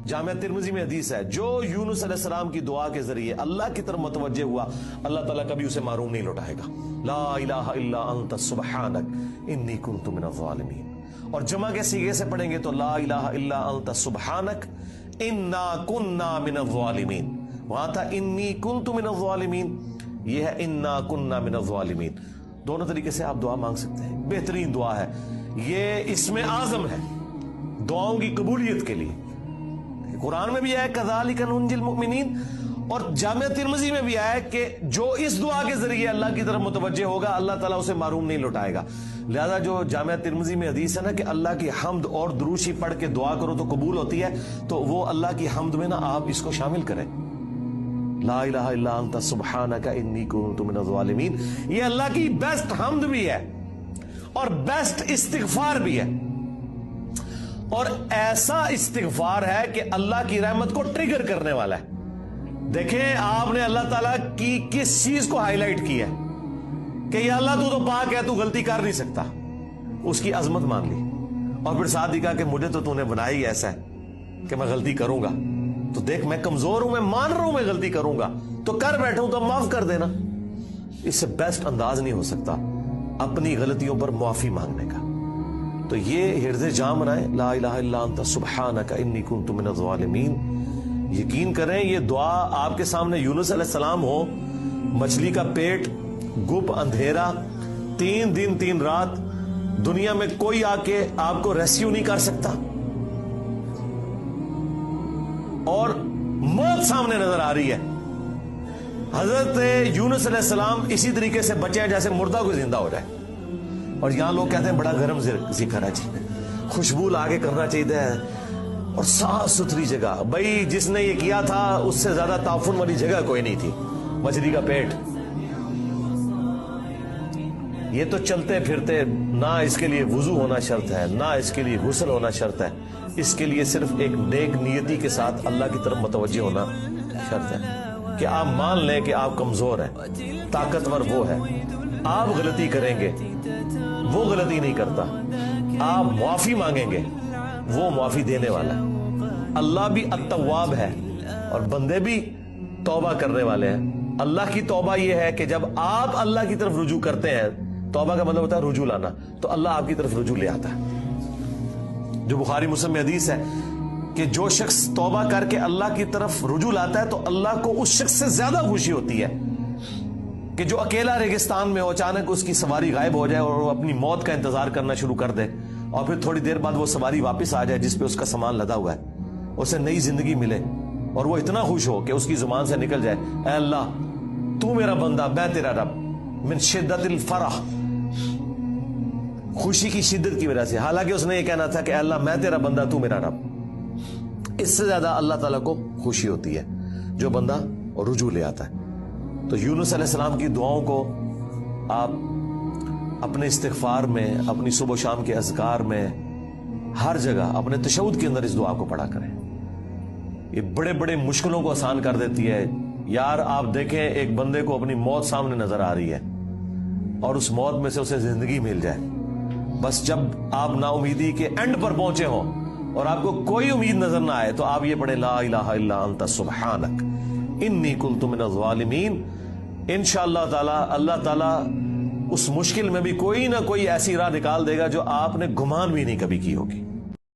جامعہ ترمذی میں حدیث ہے جو یونس علیہ السلام کی دعا کے ذریعے اللہ کی طرف متوجہ ہوا اللہ تعالیٰ کبھی اسے محروم نہیں لوٹائے گا. لا الہ الا انت سبحانک انی کنت من الظالمین. اور جمع کے صیغے سے پڑھیں گے تو لا الہ الا انت سبحانک انا کننا من الظالمین. وہاں تھا انی کنت من الظالمین, یہ ہے انا کننا من الظالمین. دونوں طریقے سے آپ دعا مانگ سکتے ہیں, بہترین دعا ہے یہ, اسم اعظم ہے دعاؤں کی قبولیت کے لیے. قرآن میں بھی آیا کذالک ننجی المؤمنین, اور جامعہ ترمذی میں بھی آیا کہ جو اس دعا کے ذریعے اللہ کی طرف متوجہ ہوگا اللہ تعالیٰ اسے محروم نہیں لوٹائے گا. لہذا جو جامعہ ترمذی میں حدیث ہے نا کہ اللہ کی حمد اور درود شریف پڑھ کے دعا کرو تو قبول ہوتی ہے, تو وہ اللہ کی حمد میں نا آپ اس کو شامل کریں. لا الہ الا انت سبحانک انی کنت من الظالمین, یہ اللہ کی بیسٹ حمد بھی ہے اور بیسٹ استغفار بھی ہے, اور ایسا استغفار ہے کہ اللہ کی رحمت کو ٹریگر کرنے والا ہے. دیکھیں آپ نے اللہ تعالیٰ کی کس چیز کو ہائی لائٹ کی ہے کہ یا اللہ تو پاک ہے, تو غلطی کر نہیں سکتا, اس کی عظمت مان لی, اور پھر ساتھ ہی کہا کہ مجھے تو نے بنایا ہی ایسا ہے کہ میں غلطی کروں گا, تو دیکھ میں کمزور ہوں, میں مان رہا ہوں میں غلطی کروں گا, تو کر بیٹھا ہوں تو معاف کر دینا. اس سے بیسٹ انداز نہیں ہو سکتا اپنی غلطیوں پر معافی مانگنے کا. تو یہ حرز جام بنائیں, لا الہ الا انت سبحانک انی کنت من الظالمین. یقین کریں یہ دعا آپ کے سامنے یونس علیہ السلام ہو, مچھلی کا پیٹ, گپ اندھیرا, 3 دن 3 رات, دنیا میں کوئی آ کے آپ کو ریسکیو نہیں کر سکتا, اور موت سامنے نظر آ رہی ہے. حضرت یونس علیہ السلام اسی طریقے سے بچے ہیں جیسے مردہ کو زندہ ہو جائے, اور یہاں لوگ کہتے ہیں بڑا گرم ذکر ہے جی, خوشبو لا کے کرنا چاہیے اور صاف ستھری جگہ. بھائی جس نے یہ کیا تھا اس سے زیادہ تعفن والی جگہ کوئی نہیں تھی, مچھلی کا پیٹ. یہ تو چلتے پھرتے, نہ اس کے لیے وضو ہونا شرط ہے, نہ اس کے لیے غسل ہونا شرط ہے, اس کے لیے صرف ایک نیک نیتی کے ساتھ اللہ کی طرف متوجہ ہونا شرط ہے کہ آپ مان لیں کہ آپ کمزور ہیں, طاقتور وہ ہے, آپ غلطی کریں گے وہ غلطی نہیں کرتا, آپ معافی مانگیں گے وہ معافی دینے والا ہے. اللہ بھی التواب ہے اور بندے بھی توبہ کرنے والے ہیں. اللہ کی توبہ یہ ہے کہ جب آپ اللہ کی طرف رجوع کرتے ہیں, توبہ کا مطلب ہوتا ہے رجوع لانا, تو اللہ آپ کی طرف رجوع لے آتا ہے. جو بخاری مسلم میں حدیث ہے کہ جو شخص توبہ کر کے اللہ کی طرف رجوع لاتا ہے تو اللہ کو اس شخص سے زیادہ خوشی ہوتی ہے کہ جو اکیلا ریگستان میں ہو, اچانک اس کی سواری غائب ہو جائے اور وہ اپنی موت کا انتظار کرنا شروع کر دے, اور پھر تھوڑی دیر بعد وہ سواری واپس آ جائے جس پہ اس کا سامان لدا ہوا ہے, اسے نئی زندگی ملے, اور وہ اتنا خوش ہو کہ اس کی زبان سے نکل جائے اے اللہ تو میرا بندہ میں تیرا رب, من شدت الفرح, خوشی کی شدت کی وجہ سے, حالانکہ اس نے یہ کہنا تھا کہ اے اللہ میں تیرا بندہ تو میرا رب. اس سے زیادہ اللہ تعالیٰ کو خوشی ہوتی ہے جو بندہ رجوع لے آتا ہے. تو یونس علیہ السلام کی دعاؤں کو آپ اپنے استغفار میں, اپنی صبح و شام کے اذکار میں, ہر جگہ اپنے تشہد کے اندر اس دعا کو پڑھا کریں. یہ بڑے بڑے مشکلوں کو آسان کر دیتی ہے. یار آپ دیکھیں ایک بندے کو اپنی موت سامنے نظر آ رہی ہے اور اس موت میں سے اسے زندگی مل جائے, بس جب آپ نا امیدی کے اینڈ پر پہنچے ہوں اور آپ کو کوئی امید نظر نہ آئے تو آپ یہ پڑھیں لا الہ الا انت سبحانک انی کنت من الظالمین. انشاءاللہ تعالی اللہ تعالی اس مشکل میں بھی کوئی نہ کوئی ایسی راہ نکال دے گا جو آپ نے گمان بھی نہیں کبھی کی ہوگی.